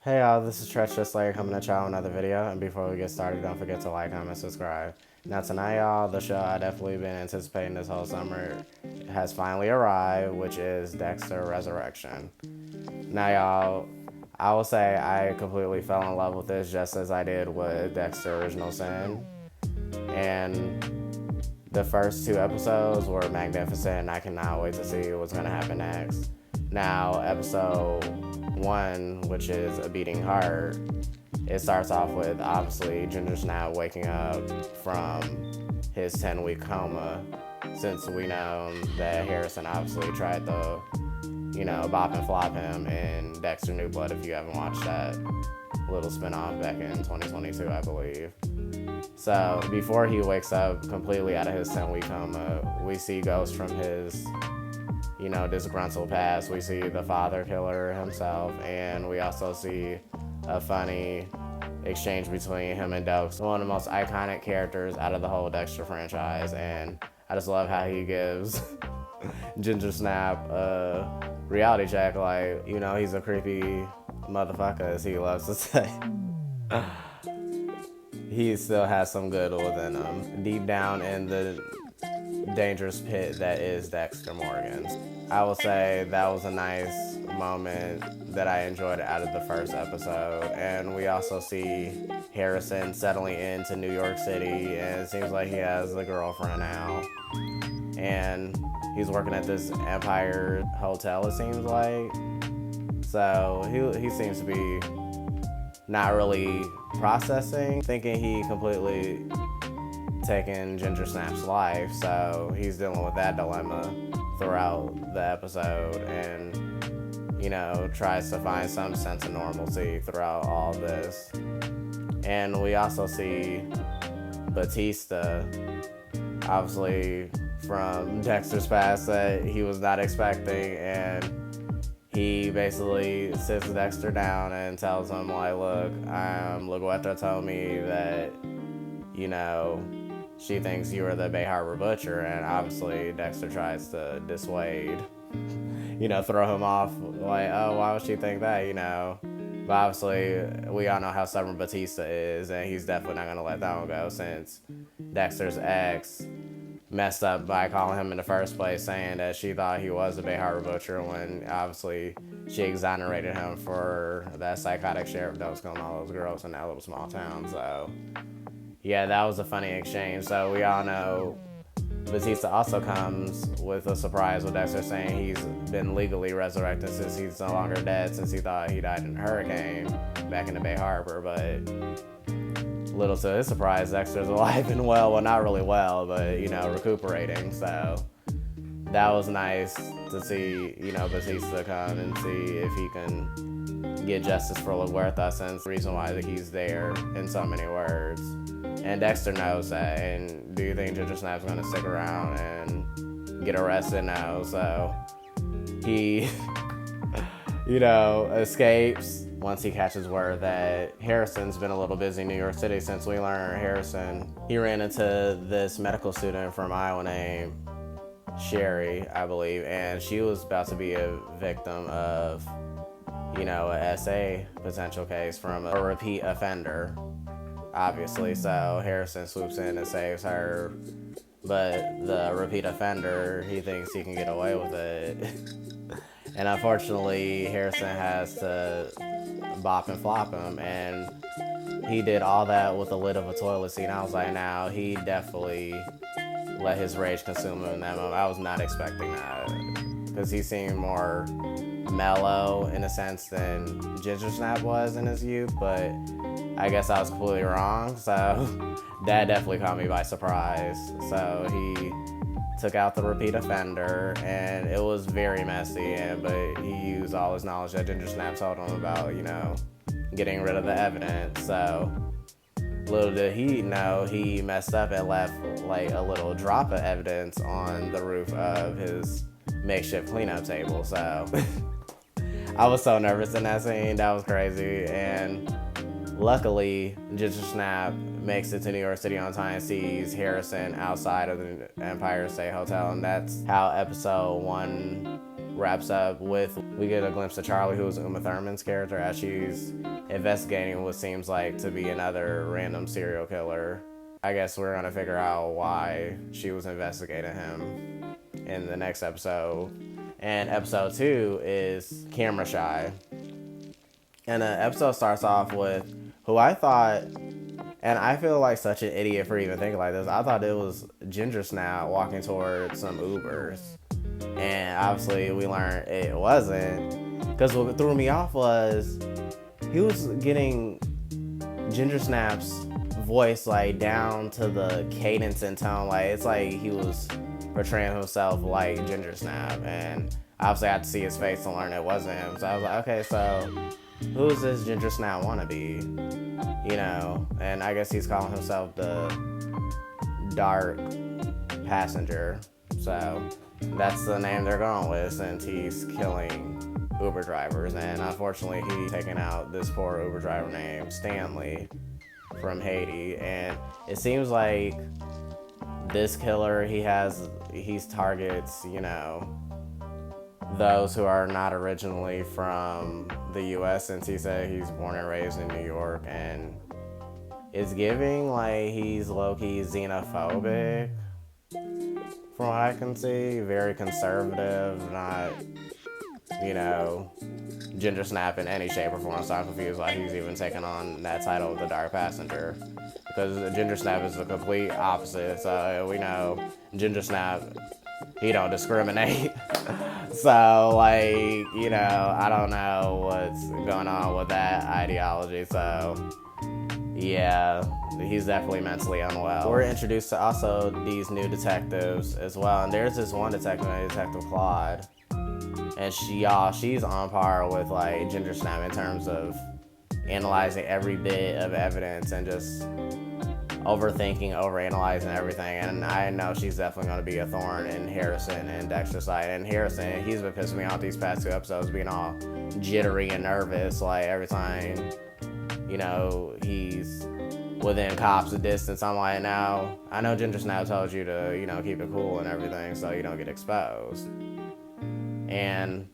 Hey y'all, this is Treacherous Slayer coming at y'all with another video, and before we get started, don't forget to like, comment, subscribe. Now tonight y'all, the show I definitely been anticipating this whole summer has finally arrived, which is Dexter Resurrection. Now y'all, I will say I completely fell in love with this just as I did with Dexter Original Sin, and the first two episodes were magnificent and I cannot wait to see what's going to happen next. Now, episode 1, which is A Beating Heart, it starts off with obviously Ginger Snap waking up from his 10-week coma, since we know that Harrison obviously tried to, bop and flop him in Dexter New Blood, if you haven't watched that little spinoff back in 2022, I believe. So before he wakes up completely out of his 10-week coma, we see ghosts from his disgruntled past. We see the father killer himself, and we also see a funny exchange between him and Dokes, one of the most iconic characters out of the whole Dexter franchise, and I just love how he gives Ginger Snap a reality check, like, he's a creepy motherfucker, as he loves to say. He still has some good within him, deep down in the dangerous pit that is Dexter Morgan. I will say that was a nice moment that I enjoyed out of the first episode. And we also see Harrison settling into New York City, and it seems like he has a girlfriend now. And he's working at this Empire hotel, it seems like. So he seems to be not really processing, thinking he completely taken Ginger Snap's life, so he's dealing with that dilemma throughout the episode, and tries to find some sense of normalcy throughout all this. And we also see Batista, obviously from Dexter's past, that he was not expecting, and he basically sits Dexter down and tells him, like, look, Laguetta told me that she thinks you are the Bay Harbor Butcher, and obviously Dexter tries to dissuade, throw him off, like, oh, why would she think that, But obviously, we all know how stubborn Batista is, and he's definitely not going to let that one go, since Dexter's ex messed up by calling him in the first place, saying that she thought he was the Bay Harbor Butcher, when obviously she exonerated him for that psychotic sheriff that was killing all those girls in that little small town. So yeah, that was a funny exchange. So we all know Batista also comes with a surprise with Dexter saying he's been legally resurrected since he's no longer dead, since he thought he died in a hurricane back in the Bay Harbor. But little to his surprise, Dexter's alive and well. Well, not really well, but, recuperating. So that was nice to see, Batista come and see if he can get justice for LaGuerta, since the reason why he's there in so many words. And Dexter knows that. And do you think Ginger Snap's going to stick around and get arrested? No. So he, escapes once he catches word that Harrison's been a little busy in New York City, since we learned Harrison, he ran into this medical student from Iowa named Sherry, I believe, and she was about to be a victim of, a SA potential case from a repeat offender, obviously. So Harrison swoops in and saves her, but the repeat offender, he thinks he can get away with it. And unfortunately, Harrison has to bop and flop him, and he did all that with the lid of a toilet seat. And I was like, now he definitely let his rage consume him in that moment. I was not expecting that, because he seemed more mellow in a sense than Ginger Snap was in his youth, but I guess I was completely wrong. So that definitely caught me by surprise. So he took out the repeat offender, and it was very messy, but he used all his knowledge that Ginger Snap told him about, getting rid of the evidence. So little did he know, he messed up and left like a little drop of evidence on the roof of his makeshift cleanup table. So I was so nervous in that scene. That was crazy. And luckily, Ginger Snap makes it to New York City on time and sees Harrison outside of the Empire State Hotel, and that's how episode 1 wraps up with, we get a glimpse of Charlie, who is Uma Thurman's character, as she's investigating what seems like to be another random serial killer. I guess we're gonna figure out why she was investigating him in the next episode. And episode 2 is Camera Shy. And the episode starts off with who I thought, and I feel like such an idiot for even thinking like this, I thought it was Ginger Snap walking towards some Ubers. And obviously we learned it wasn't, because what threw me off was he was getting Ginger Snap's voice like down to the cadence and tone. Like it's like he was portraying himself like Ginger Snap, and obviously I had to see his face to learn it wasn't him. So I was like, okay, so who's this Ginger Snap wannabe? You know, and I guess he's calling himself the Dark Passenger. So that's the name they're going with, since he's killing Uber drivers. And unfortunately, he's taking out this poor Uber driver named Stanley from Haiti. And it seems like this killer, he targets, you know, those who are not originally from the US, since he said he's born and raised in New York, and it's giving like he's low-key xenophobic from what I can see. Very conservative, not, you know, Ginger Snap in any shape or form. So I'm confused why he's even taking on that title of the Dark Passenger, because Ginger Snap is the complete opposite. So we know Ginger Snap, he don't discriminate. So, like, you know, I don't know what's going on with that ideology. So, yeah, he's definitely mentally unwell. We're introduced to also these new detectives as well. And there's this one detective named Detective Claude. And she's on par with, like, Ginger Snap in terms of analyzing every bit of evidence and just overthinking, overanalyzing everything. And I know she's definitely going to be a thorn in Harrison and Dexter's side. And Harrison, he's been pissing me off these past 2 episodes, being all jittery and nervous, like every time, you know, he's within cops a distance. I'm like, now I know Ginger Snap told you to, you know, keep it cool and everything so you don't get exposed. And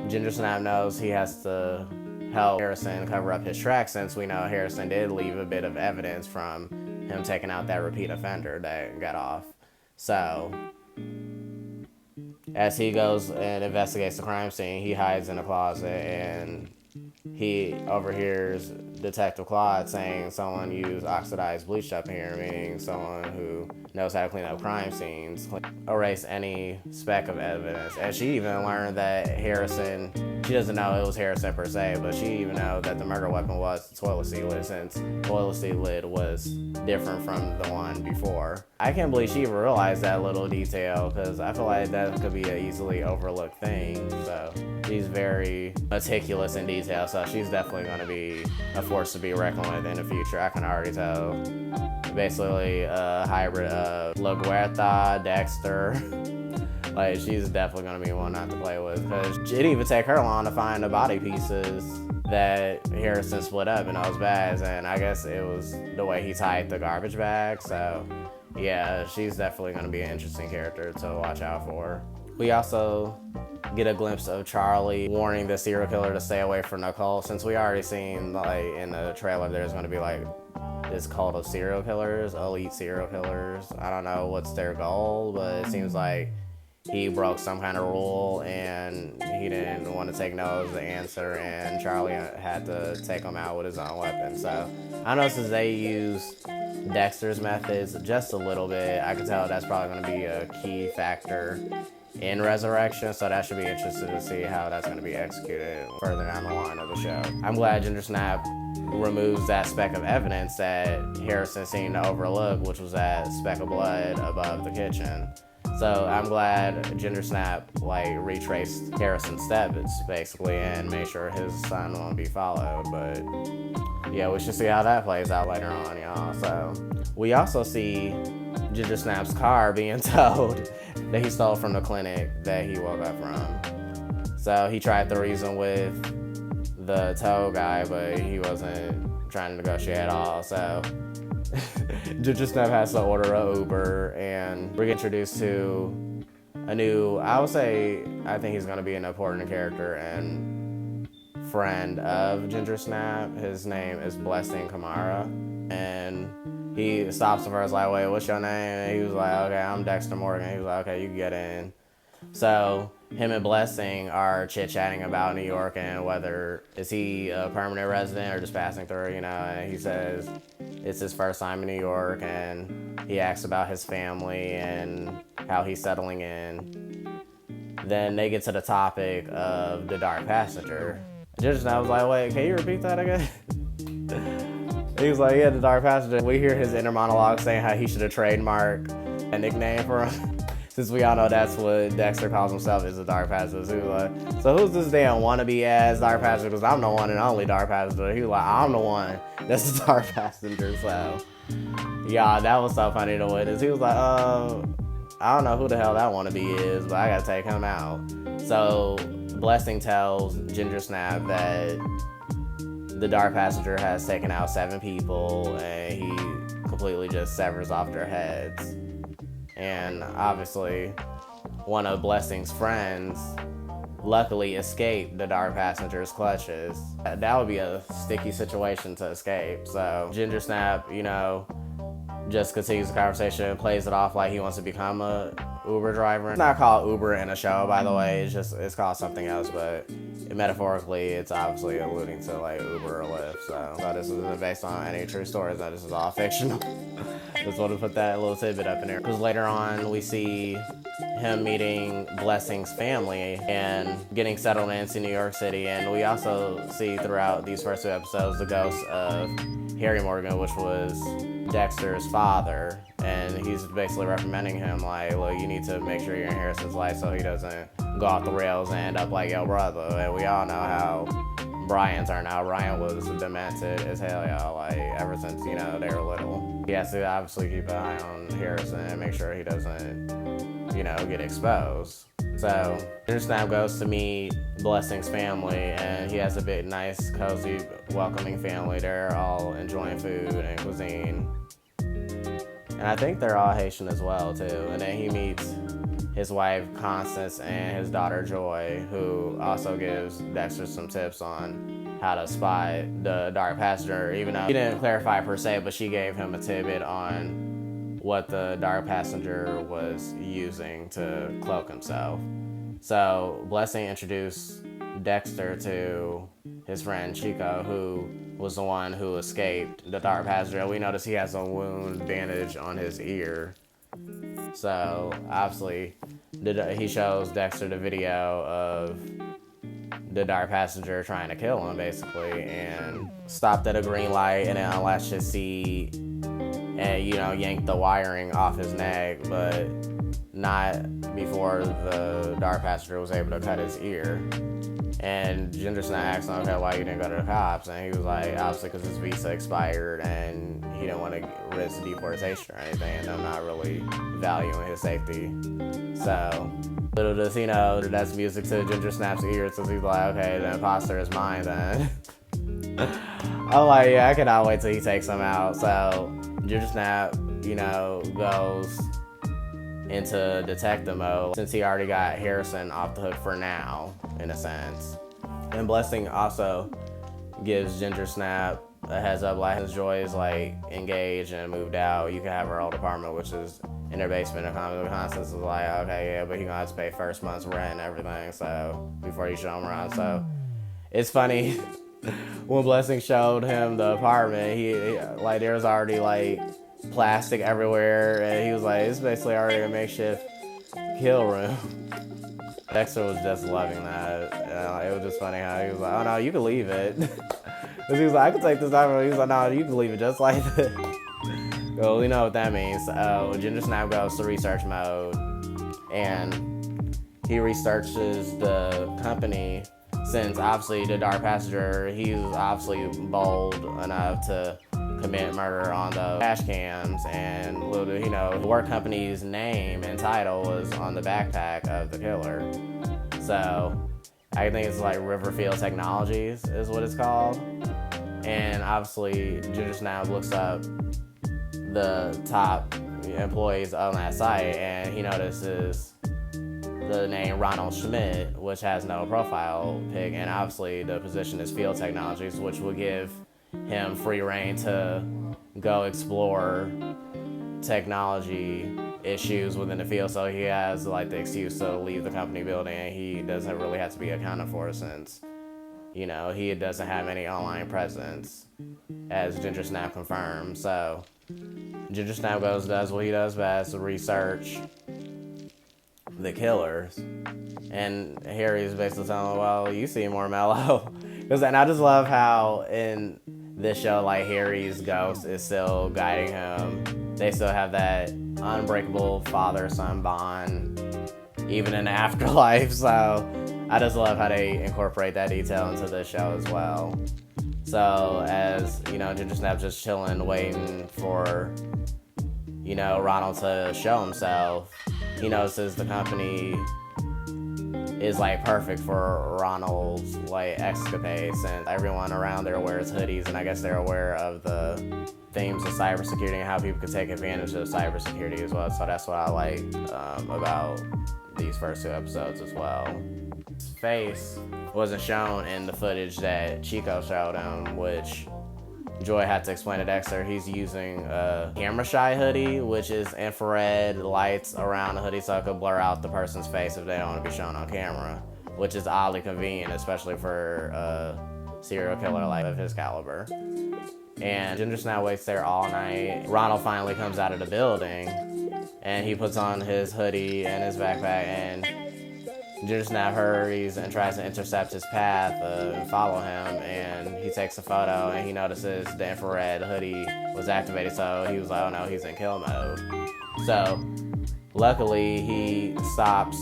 Ginger Snap knows he has to help Harrison cover up his tracks, since we know Harrison did leave a bit of evidence from him taking out that repeat offender that got off. So as he goes and investigates the crime scene, he hides in a closet, and he overhears Detective Claude saying someone used oxidized bleach up here, meaning someone who knows how to clean up crime scenes, erase any speck of evidence. And she even learned that Harrison, she doesn't know it was Harrison per se, but she even know that the murder weapon was the toilet seat lid, since the toilet seat lid was different from the one before. I can't believe she even realized that little detail, because I feel like that could be an easily overlooked thing. So she's very meticulous in detail, so she's definitely going to be a force to be reckoned with in the future. I can already tell. Basically a hybrid of La Guerta, Dexter. Like, she's definitely going to be one not to play with, because it didn't even take her long to find the body pieces that Harrison split up in those bags, and I guess it was the way he tied the garbage bag. So yeah, she's definitely going to be an interesting character to watch out for. We also get a glimpse of Charlie warning the serial killer to stay away from Nicole, since we already seen, like, in the trailer there's going to be like this cult of serial killers, elite serial killers. I don't know what's their goal, but it seems like he broke some kind of rule and he didn't want to take no as the answer, and Charlie had to take him out with his own weapon. So I know since they use Dexter's methods just a little bit, I can tell that's probably going to be a key factor in Resurrection, so that should be interesting to see how that's going to be executed further down the line of the show. I'm glad Ginger Snap removes that speck of evidence that Harrison seemed to overlook, which was that speck of blood above the kitchen. So I'm glad Ginger Snap, like, retraced Harrison's steps, basically, and made sure his son won't be followed. But yeah, we should see how that plays out later on, y'all. So we also see Ginger Snap's car being towed that he stole from the clinic that he woke up from. So he tried to reason with the tow guy, but he wasn't trying to negotiate at all. So Ginger Snap has to order an Uber, and we're introduced to I would say, I think he's going to be an important character and friend of Ginger Snap. His name is Blessing Kamara, and he stops him first, like, wait, what's your name? And he was like, okay, I'm Dexter Morgan. He was like, okay, you can get in. So him and Blessing are chit-chatting about New York and whether is he a permanent resident or just passing through, you know, and he says it's his first time in New York, and he asks about his family and how he's settling in. Then they get to the topic of the Dark Passenger. Just I was like, wait, can you repeat that again? He was like, yeah, the Dark Passenger. We hear his inner monologue saying how he should have trademarked a nickname for him. Since we all know that's what Dexter calls himself, is the Dark Passenger. So he was like, so who's this damn wannabe ass Dark Passenger? Because I'm the one and only Dark Passenger. He was like, I'm the one that's the Dark Passenger. So, yeah, that was so funny to witness. He was like, I don't know who the hell that wannabe is, but I gotta take him out. So Blessing tells Ginger Snap that the Dark Passenger has taken out 7 people, and he completely just severs off their heads. And obviously, one of Blessing's friends luckily escaped the Dark Passenger's clutches. That would be a sticky situation to escape. So Ginger Snap, you know, just continues the conversation, plays it off like he wants to become a Uber driver. It's not called Uber in a show, by the way. It's called something else, but metaphorically, it's obviously alluding to like Uber or Lyft. So this isn't based on any true stories. No, this is all fictional. Just want to put that little tidbit up in there. Because later on, we see him meeting Blessing's family and getting settled into New York City. And we also see throughout these first 2 episodes the ghost of Harry Morgan, which was Dexter's father. And he's basically recommending him, like, look, you need to make sure you're in Harrison's life so he doesn't go off the rails and end up like your brother. And we all know how Brian turned out. Brian was demented as hell, y'all, like, ever since, you know, they were little. He has to obviously keep an eye on Harrison and make sure he doesn't, you know, get exposed. So Ginger Snap goes to meet Blessing's family, and he has a big, nice, cozy, welcoming family. They're all enjoying food and cuisine. And I think they're all Haitian as well, too. And then he meets his wife, Constance, and his daughter, Joy, who also gives Dexter some tips on how to spot the Dark Passenger, even though he didn't clarify per se, but she gave him a tidbit on what the Dark Passenger was using to cloak himself. So Blessing introduced Dexter to his friend Chico, who was the one who escaped the Dark Passenger. We notice he has a wound bandage on his ear. So obviously he shows Dexter the video of the Dark Passenger trying to kill him, basically, and stopped at a green light and then unlatched his seat and, you know, yanked the wiring off his neck, but not before the Dark Passenger was able to cut his ear. And Ginger Snap asked him, okay, why you didn't go to the cops? And he was like, obviously because his visa expired and he didn't want to risk deportation or anything, and I'm not really valuing his safety. So little does he know that's music to Ginger Snap's ears, so he's like, okay, the imposter is mine then. I'm like, yeah, I cannot wait till he takes him out. So Ginger Snap, you know, goes into detective mode since he already got Harrison off the hook for now, in a sense. And Blessing also gives Ginger Snap a heads up, like, his Joy is like engaged and moved out. You can have her old apartment, which is in their basement. And Constance is like, okay, yeah, but he gonna have to pay first month's rent and everything, so before you show him around. So it's funny when Blessing showed him the apartment, he like, there was already like plastic everywhere, and he was like, it's basically already a makeshift kill room. Dexter was just loving that. It was just funny how he was like, oh no, you can leave it. Because he was like, I can take this out. He was like, no, you can leave it just like this. Well, we know what that means. So Ginger Snap goes to research mode, and he researches the company, since obviously the Dark Passenger, he was obviously bold enough to commit murder on the dash cams, and you know, the work company's name and title was on the backpack of the killer. So I think it's like Riverfield Technologies is what it's called. And obviously Ginger Snap looks up the top employees on that site, and he notices the name Ronald Schmidt, which has no profile pic, and obviously the position is field technologies, which will give him free reign to go explore technology issues within the field. So he has like the excuse to leave the company building, and he doesn't really have to be accounted for since, you know, he doesn't have any online presence, as Ginger Snap confirmed. So Ginger Snap does what he does best, research the killers. And Harry's basically telling him, well, you seem more mellow. And I just love how in this show, like, Harry's ghost is still guiding him. They still have that unbreakable father-son bond, even in the afterlife. So I just love how they incorporate that detail into this show as well. So as, you know, Ginger Snap's just chilling, waiting for, you know, Ronald to show himself, he notices the company is like perfect for Ronald's like escapades, and everyone around there wears hoodies, and I guess they're aware of the themes of cybersecurity and how people can take advantage of cybersecurity as well. So that's what I like about these first 2 episodes as well. His face wasn't shown in the footage that Chico showed him, which Joy had to explain to Dexter. He's using a camera shy hoodie, which is infrared lights around the hoodie so it could blur out the person's face if they don't want to be shown on camera, which is oddly convenient, especially for a serial killer like of his caliber. And Ginger Snap waits there all night. Ronald finally comes out of the building, and he puts on his hoodie and his backpack, and Ginger Snap hurries and tries to intercept his path and follow him, and he takes a photo and he notices the infrared hoodie was activated, so he was like, oh no, he's in kill mode. So luckily he stops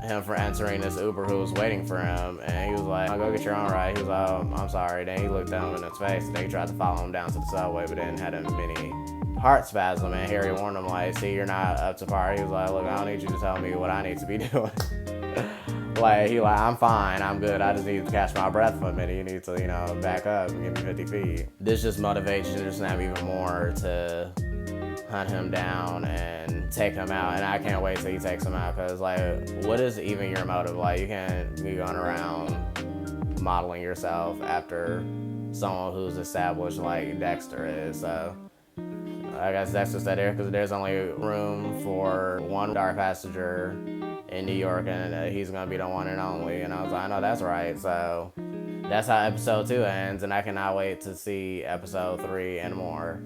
him from entering this Uber who was waiting for him, and he was like, I'll go get your own ride. He was like, oh, I'm sorry. Then he looked him in his face, and then he tried to follow him down to the subway, but then had a mini heart spasm, and Harry warned him, like, see, you're not up to par. He was like, look, I don't need you to tell me what I need to be doing. I'm fine, I'm good, I just need to catch my breath for a minute. You need to, you know, back up and give me 50 feet. This just motivates Ginger Snap even more to hunt him down and take him out, and I can't wait till he takes him out, because, like, what is even your motive? Like, you can't be going around modeling yourself after someone who's established like Dexter is. So I guess Dexter said there because there's only room for one dark passenger in New York, and he's gonna be the one and only. And I was like, I know that's right. So that's how episode 2 ends, and I cannot wait to see episode 3 and more.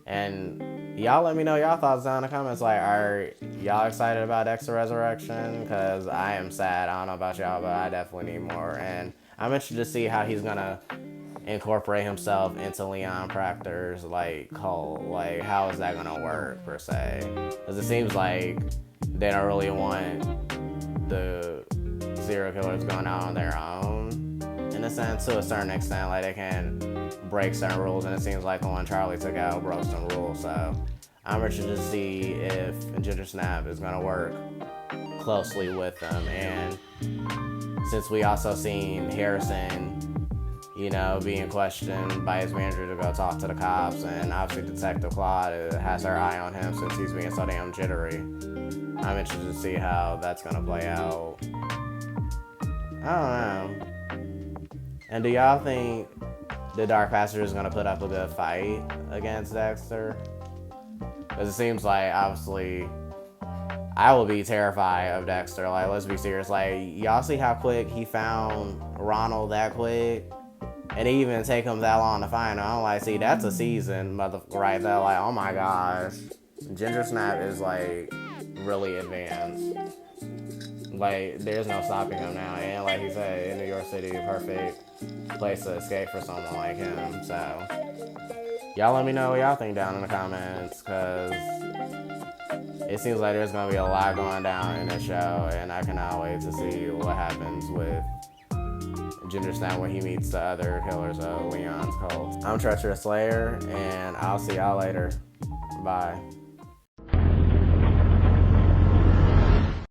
And y'all let me know y'all thoughts down in the comments. Like, are y'all excited about Dexter Resurrection? Because I am sad. I don't know about y'all, but I definitely need more. And I'm interested to see how he's gonna incorporate himself into Leon Proctor's like cult. Like, how is that gonna work per se? Because it seems like they don't really want the serial killers going out on their own, in a sense, to a certain extent. Like, they can break certain rules, and it seems like the one Charlie took out broke some rules. So I'm interested to see if Ginger Snap is gonna work closely with them. And since we also seen Harrison, you know, being questioned by his manager to go talk to the cops, and obviously Detective Claude has her eye on him since he's being so damn jittery. I'm interested to see how that's gonna play out. I don't know. And do y'all think the Dark Passenger is gonna put up a good fight against Dexter? Because it seems like, obviously, I will be terrified of Dexter. Like, let's be serious. Like, y'all see how quick he found Ronald that quick? And it even take him that long to find him. I'm like, see, that's a season, right there. Like, oh my gosh. Ginger Snap is, like, really advanced. Like, there's no stopping him now. And like he said, in New York City, perfect place to escape for someone like him. So y'all let me know what y'all think down in the comments, because it seems like there's gonna be a lot going down in this show, and I cannot wait to see what happens with Ginger Snap when he meets the other killers of Leon's cult. I'm Treacherous Slayer, and I'll see y'all later. Bye.